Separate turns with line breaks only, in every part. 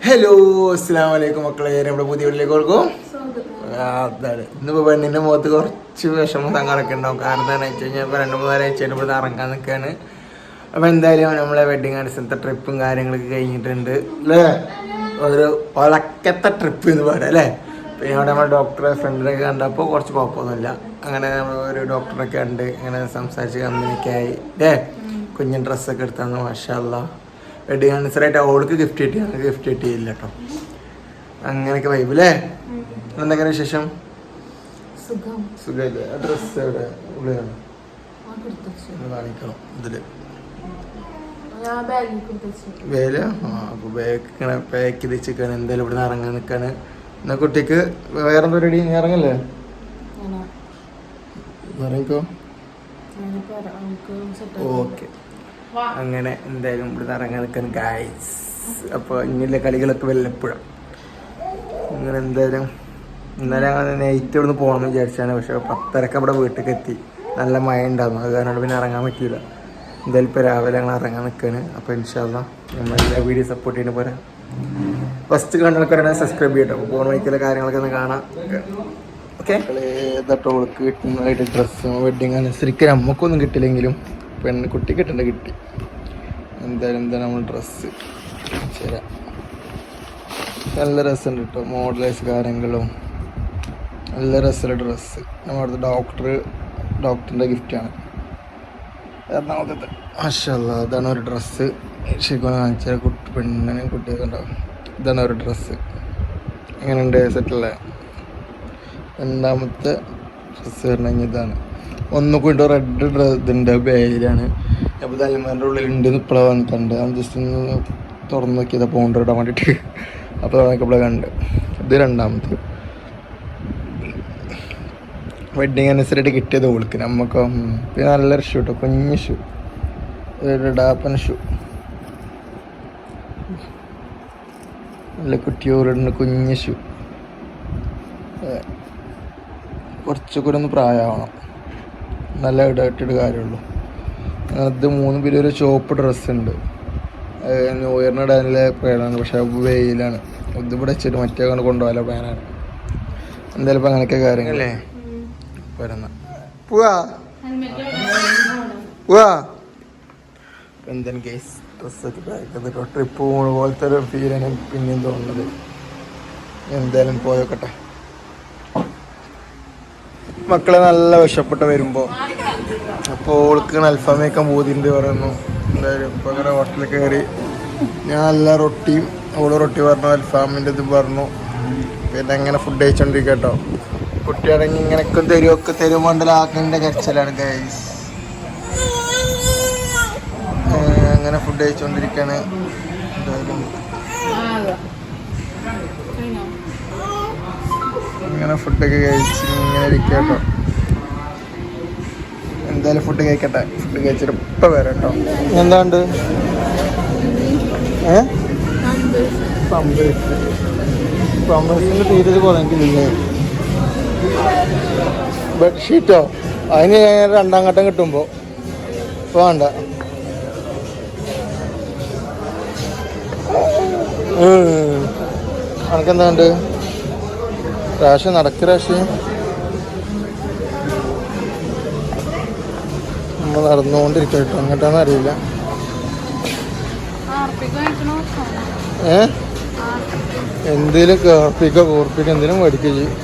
Hello അസ്സലാമു അലൈക്കും മക്കളെ, നമ്മുടെ പുതിയ വീട്ടിലേക്ക് കൊടുക്കും. അതാണ് ഇന്നിപ്പോൾ പെണ്ണിൻ്റെ മുഖത്ത് കുറച്ച് വിഷമം തങ്ങളൊക്കെ ഉണ്ടാവും. കാരണം എന്താണെന്ന് വെച്ച് കഴിഞ്ഞാൽ ഇപ്പോൾ 2-3 ആഴ്ചയായിട്ട് ഇവിടെ ഇറങ്ങാൻ നിൽക്കുകയാണ്. അപ്പോൾ എന്തായാലും നമ്മളെ വെഡിങ് ആനിവേഴ്സറിത്തെ ട്രിപ്പും കാര്യങ്ങളൊക്കെ കഴിഞ്ഞിട്ടുണ്ട് അല്ലേ. ഒരു വളക്കത്തെ ട്രിപ്പ് എന്ന് പറയാം അല്ലേ. പിന്നെ അവിടെ നമ്മൾ ഡോക്ടറെ ഫ്രണ്ടിനൊക്കെ കണ്ടപ്പോൾ കുറച്ച് കുഴപ്പമൊന്നുമില്ല. അങ്ങനെ നമ്മൾ ഒരു ഡോക്ടറൊക്കെ കണ്ട് അങ്ങനെ സംസാരിച്ച് കമ്പനിയൊക്കെ ആയി അല്ലേ. കുഞ്ഞൻ ഡ്രസ്സൊക്കെ എടുത്താന്ന് മാഷാ അല്ലാഹ്. വെഡിങ് ആനിവേഴ്സറായിട്ട് അവൾക്ക് ഗിഫ്റ്റ് കിട്ടി, ഞങ്ങൾക്ക് ഗിഫ്റ്റ് കിട്ടിയില്ല കേട്ടോ. അങ്ങനെയൊക്കെ വൈബ് അല്ലേ. എന്തൊക്കെയാണ് വിശേഷം? സുഖമല്ലേ? ഡ്രസ്സ് എവിടെ ഉള്ളിലാണ് കാണിക്കണം ഇതില് വേല. അപ്പോൾ ബാഗ് ഇങ്ങനെ പാക്ക് ചെയ്ത് വെച്ചിരിക്കുകയാണ്. എന്തായാലും ഇവിടെ നിന്ന് ഇറങ്ങാൻ നിൽക്കുകയാണ്. എന്നാ കുട്ടിക്ക് വേറെന്താ റെഡി? ഇറങ്ങല്ലേ? ഇറങ്ങിക്കോ. ഓക്കെ, അങ്ങനെ എന്തായാലും ഇവിടുന്ന് ഇറങ്ങാൻ നിൽക്കാൻ ഗൈസ്. അപ്പോൾ ഇങ്ങനെയുള്ള കളികളൊക്കെ വല്ലപ്പോഴും അങ്ങനെ എന്തായാലും ഇന്നലെ അങ്ങനെ നൈറ്റ് ഇവിടുന്ന് പോകണമെന്ന് വിചാരിച്ചാണ്. പക്ഷേ 10:30 അവിടെ വീട്ടിലേക്ക് എത്തി. നല്ല മഴ ഉണ്ടായിരുന്നു, അത് കാരണം പിന്നെ ഇറങ്ങാൻ പറ്റിയില്ല. എന്തായാലും ഇപ്പോൾ രാവിലെ ഞങ്ങൾ ഇറങ്ങാൻ നിൽക്കുകയാണ്. അപ്പോൾ ഇൻഷാ അല്ലാഹ് നമ്മളെല്ലാ വീഡിയോ സപ്പോർട്ട് ചെയ്യുന്ന പോലെ ഫസ്റ്റ് കണ്ടൊക്കെ സബ്സ്ക്രൈബ് ചെയ്യട്ടോ. ഫോൺ വയ്ക്കലെ കാര്യങ്ങളൊക്കെ ഒന്ന് കാണാം. ഓക്കെ, ഏതാട്ടോൾക്ക് കിട്ടുന്നതായിട്ട് ഡ്രസ്സും വെഡിങ് അനുസരിച്ച് നമുക്കൊന്നും കിട്ടില്ലെങ്കിലും കുട്ടി കിട്ടേണ്ട കിട്ടി. എന്തായാലും എന്താ നമ്മൾ ഡ്രസ്സ് ശരി നല്ല രസമുണ്ട് കേട്ടോ. മോഡലേഴ്സ് കാര്യങ്ങളും നല്ല രസമുള്ള ഡ്രസ്സ്. നമ്മുടെ ഡോക്ടറിൻ്റെ ഗിഫ്റ്റാണ് എറണാകുളത്തെ. മാഷാ അല്ലാഹ്, അതാണ് ഒരു ഡ്രസ്സ്. ശരിക്കും കാണിച്ചാൽ പെണ്ണിനും കുട്ടിയൊക്കെ ഉണ്ടാവും. ഇതാണ് ഒരു ഡ്രസ്സ്. എങ്ങനെയുണ്ട്? സെറ്റല്ലേ? രണ്ടാമത്തെ ഡ്രസ്സ് വരണമെങ്കിൽ ഇതാണ്. ഒന്നുകൂടി റെഡ് ഇതുണ്ട്, ബേയിലാണ്. അപ്പോൾ തലമാരുടെ ഉള്ളിലുണ്ടെന്ന് ഇപ്പോഴാണ് വന്നിട്ടുണ്ട്. ഞാൻ ജസ്റ്റ് ഒന്ന് തുറന്ന് നോക്കിയതാണ് പൗണ്ടർ ഇടാൻ വേണ്ടിയിട്ട്. അപ്പോൾ നോക്കിയപ്പോഴാണ് കണ്ട്. ഇത് രണ്ടാമത്തെ വെഡിങ് അനുസരിച്ച് കിട്ടിയത് ഓൾക്ക്. നമുക്ക് പിന്നെ നല്ലൊരു ഷൂ കേട്ടോ, കുഞ്ഞ് ഷൂ, ഒരു ഡാപ്പൻ ഷൂ. നല്ല കുട്ടിയോടുണ്ട് കുഞ്ഞ് ഷൂ. കുറച്ചുകൂടെ ഒന്ന് പ്രായമാവണം, നല്ല ഇടയിട്ടിട്ട് കാര്യമുള്ളൂ. അത് 3 പേര് ഒരു ചോപ്പ് ഡ്രസ്സ് ഉണ്ട്. ന്യൂ ഇയറിന് ഇടാനുള്ള പ്ലാനാണ്, പക്ഷെ വെയിലാണ്. ഇതിവിടെ വെച്ചിട്ട് മറ്റേ കൊണ്ട് കൊണ്ടുപോകാനുള്ള പ്ലാനാണ്. എന്തായാലും ഇപ്പം അങ്ങനെയൊക്കെ കാര്യങ്ങളല്ലേ. വരുന്ന പോവാ എന്തായാലും കേസ് ഡ്രസ്സൊക്കെ പാക്ക് ചെയ്തിട്ടോ. ട്രിപ്പ് പോകുന്ന പോലത്തെ ഒരു ഫീലാണ് പിന്നെയും തോന്നുന്നത്. എന്തായാലും പോയോക്കട്ടെ. മക്കളെ നല്ല വിഷപ്പെട്ട് വരുമ്പോൾ അപ്പോൾ ഓൾക്ക് അൽഫാം വയ്ക്കാൻ പോതിണ്ട് പറയുന്നു. എന്തായാലും ഇപ്പോൾ അങ്ങനെ ഹോട്ടലിൽ കയറി ഞാൻ നല്ല റൊട്ടിയും ഓള് റൊട്ടി പറഞ്ഞു, അൽഫാമിൻ്റെ ഇതും പറഞ്ഞു. പിന്നെ അങ്ങനെ ഫുഡ് കഴിച്ചോണ്ടിരിക്കുക കേട്ടോ. കുട്ടിയാണെങ്കിൽ ഇങ്ങനെയൊക്കെ തരും മണ്ടലാക്കിൻ്റെ കരച്ചിലാണ് ഗൈസ്. അങ്ങനെ ഫുഡ് കഴിച്ചോണ്ടിരിക്കുകയാണ്. എന്തായാലും ഇങ്ങനെ ഫുഡൊക്കെ കഴിച്ച് ഇങ്ങനെ ഇരിക്കുക കേട്ടോ. എന്തായാലും ഫുഡ് കഴിക്കട്ടെ. ഫുഡ് കഴിച്ചിട്ട് ഇപ്പം വരാം കേട്ടോ. എന്താണ്ട് പമ്പേഴ്സിൻ്റെ തീരെ പോലെ എനിക്കില്ലേ. ബെഡ്ഷീറ്റോ അതിന് 2ാം ഘട്ടം കിട്ടുമ്പോൾ ഇപ്പോൾ വേണ്ട. അനക്കെന്താണ്ട് റാഷ് നടക്ക് റാഷ് നമ്മൾ നടന്നുകൊണ്ടിരിക്കുക കേട്ടോ. അങ്ങോട്ടാന്ന് അറിയില്ല. എന്തേലും കാർപ്പിക്കോ കോർപ്പിക്കോ എന്തെങ്കിലും മേടിക്കുക ചെയ്യും.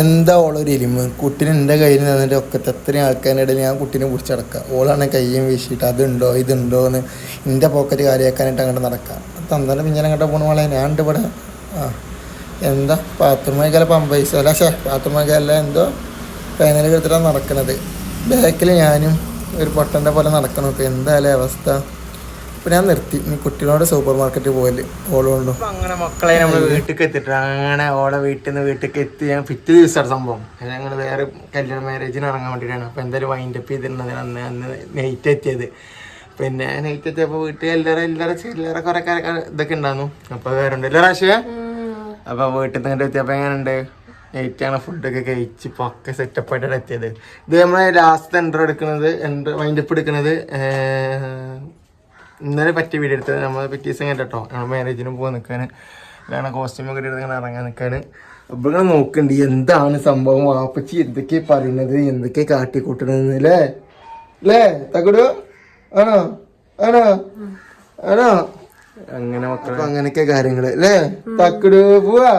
എന്താ ഓളൊരു എലിമ. കുട്ടീനെ എൻ്റെ കയ്യിൽ നിന്നിട്ട് ഒക്കെ അത്രയും ആൾക്കാരുടെ ഇടയിൽ ഞാൻ കുട്ടീനെ പിടിച്ചടക്കുക. ഓളാണ് കയ്യും വീശിയിട്ട് അതുണ്ടോ ഇതുണ്ടോ എന്ന് എൻ്റെ പോക്കറ്റ് കാര്യമാക്കാനായിട്ട് അങ്ങോട്ട് നടക്കാം. തന്നാലും പിന്നെ അങ്ങോട്ട് പോകണ മോളെ ഞാൻ ഉണ്ട് ഇവിടെ. എന്താ പാത്തുമ്മയ്ക്കല്ല പമ്പൈസല്ല പാത്തുമ്മയ്ക്കല്ല എന്തോ ഫൈനൽ എടുത്തിട്ടാണ് നടക്കുന്നത്. ബാക്കിൽ ഞാനും ഒരു പൊട്ടൻ്റെ പോലെ നടക്കണം. ഇപ്പോൾ എന്തായാലും അവസ്ഥ. അപ്പോൾ ഞാൻ നിർത്തി. ഇനി കുട്ടികളോട് സൂപ്പർ മാർക്കറ്റിൽ പോകല് ഓളുകൊണ്ടു. അങ്ങനെ മക്കളെ നമ്മൾ വീട്ടിലേക്ക് എത്തിയിട്ട് അങ്ങനെ ഓളെ വീട്ടിലേക്ക് എത്തി. ഞാൻ പിറ്റേ ദിവസമാണ് സംഭവം. ഞങ്ങൾ വേറെ കല്യാണ മാരേജിന് ഇറങ്ങാൻ വേണ്ടിയിട്ടാണ്. അപ്പോൾ എന്തായാലും വൈൻഡപ്പ് ചെയ്തിട്ടുണ്ട്. അന്ന് നൈറ്റ് എത്തിയത്. പിന്നെ നൈറ്റ് എത്തിയപ്പോൾ വീട്ടിൽ എല്ലാവരും ചില്ലറ കുറേ ഇതൊക്കെ ഉണ്ടായിരുന്നു. അപ്പോൾ വേറെ ഉണ്ട് എല്ലാ പ്രാവശ്യം അപ്പോൾ വീട്ടിൽ നിന്ന് എത്തിയപ്പോൾ എങ്ങനെയുണ്ട്? നൈറ്റാണ് ഫുഡൊക്കെ കഴിച്ച് പക്ക സെറ്റപ്പായിട്ടാണ് എത്തിയത്. ഇത് നമ്മളെ ലാസ്റ്റ് വൈൻഡപ്പ് എടുക്കുന്നത് ഇന്നലെ പറ്റിയ വീഡിയോ എടുത്തത്. നമ്മൾ പിറ്റേ ദിവസം കേട്ടോ നമ്മൾ മാരേജിന് പോകാൻ നിൽക്കാൻ കാരണം കോസ്റ്റ്യൂമൊക്കെ എടുത്ത് ഇങ്ങനെ ഇറങ്ങാൻ നിൽക്കാൻ. അപ്പോൾ ഇങ്ങനെ നോക്കണ്ട് എന്താണ് സംഭവം, വാപ്പച്ചി എന്തൊക്കെയാ പറയുന്നത്, എന്തൊക്കെയാ കാട്ടിക്കൂട്ടണത് അല്ലേ അല്ലേ തക്കുടു? ആണോ ആണോ ആണോ? അങ്ങനെ മക്കൾ അങ്ങനെയൊക്കെ കാര്യങ്ങള് അല്ലേ തക്കുടു? പോവാ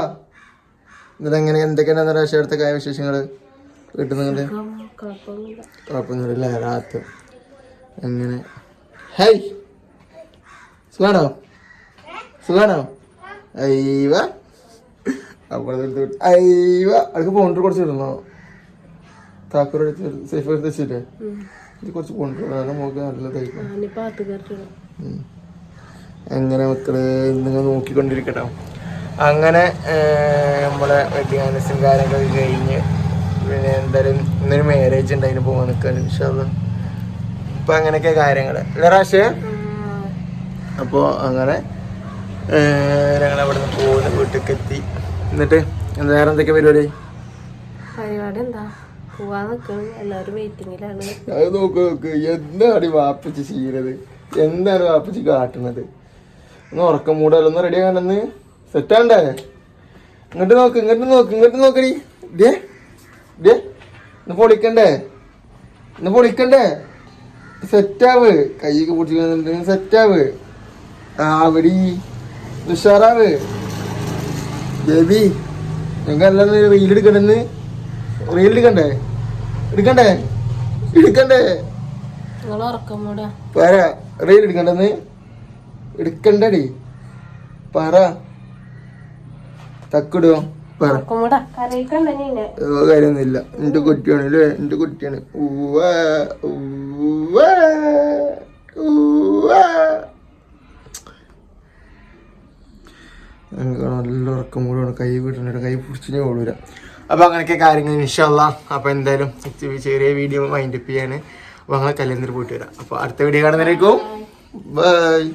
എന്നിട്ട് എങ്ങനെ എന്തൊക്കെയാണ് പ്രാവശ്യം അടുത്ത കായ വിശേഷങ്ങള് വീട്ടിൽ നിങ്ങളുടെ? കുഴപ്പമൊന്നുമില്ല രാത്ത് അങ്ങനെ. ഹേയ് സുഖാണോ? സുഖാണോ? അയ്യവ അപ്പുറത്ത് അയ്യവ അടുക്ക് പോണ്ടിട്ട് കുറച്ച് ഇടണോ? താക്കൂർ സേഫ് എടുത്ത് വെച്ചില്ലേ? ഇത് കുറച്ച് പോണ്ടിട്ട് നോക്കി നല്ല തയ്ക്കും. അങ്ങനെ മക്കള് നിങ്ങൾ നോക്കിക്കൊണ്ടിരിക്കട്ടോ. അങ്ങനെ നമ്മുടെ വെഡിങ് ആനിവേഴ്സറിയും കാര്യങ്ങളൊക്കെ കഴിഞ്ഞ് പിന്നെ എന്തായാലും ഇന്നൊരു മാരേജ് ഉണ്ട്, അതിന് പോകാൻ നിൽക്കാൻ ഇൻഷാല്ലാ. അപ്പം അങ്ങനെയൊക്കെ കാര്യങ്ങൾ അല്ലേ റാഷേ? അപ്പോൾ അങ്ങനെ ഞങ്ങൾ അവിടെ നിന്ന് പോകുന്ന വീട്ടിലേക്ക് എത്തി. എന്നിട്ട് വേറെ എന്തൊക്കെ പരിപാടി?
എന്താ എല്ലാവരും വെയിറ്റിങ്ങിലാണ്.
അത് നോക്ക് എന്താണ് വാപ്പച്ചി ചെയ്യുന്നത്, എന്താണ് വാപ്പച്ചി കാട്ടുന്നത്? ഒന്ന് ഉറക്കം മൂടാലോ, ഒന്ന് റെഡി ആകണ്ടെന്ന് സെറ്റാണ്ടേ? ഇങ്ങോട്ട് നോക്കടി. ഇന്ന് പൊളിക്കണ്ടേ? സെറ്റാവ്, കൈയൊക്കെ പൊടിച്ചിട്ട് സെറ്റാവ്. ആവടി ഉഷാറാവ് ബേബി. ഞങ്ങൾക്ക് അല്ലാതെ റീലെടുക്കണ്ടെന്ന്. റീലെടുക്കണ്ടേ? എടുക്കണ്ടേ? പറ റീൽ എടുക്കണ്ടെന്ന്. എടുക്കണ്ടടി പറ തക്കിടുവോ? കാര്യമൊന്നുമില്ല. എന്റെ കുട്ടിയാണ് അല്ലേ? എന്റെ കുട്ടിയാണ്. നല്ല ഉറക്കം മൂടാണ്. കൈ വീട്ടുന്നുണ്ട്, കൈ പിടിച്ചിട്ടേ ഓടൂല. അപ്പൊ അങ്ങനെയൊക്കെ കാര്യങ്ങൾ ഇൻഷാല്ലാ. അപ്പൊ എന്തായാലും ചെറിയ വീഡിയോ വൈൻഡപ്പ് ചെയ്യാണ്. അപ്പൊ ഞങ്ങളെ കല്യാണത്തിന് പോയിട്ട് വരാം. അപ്പൊ അടുത്ത വീഡിയോ കാണുന്നവരേക്കും ബൈ.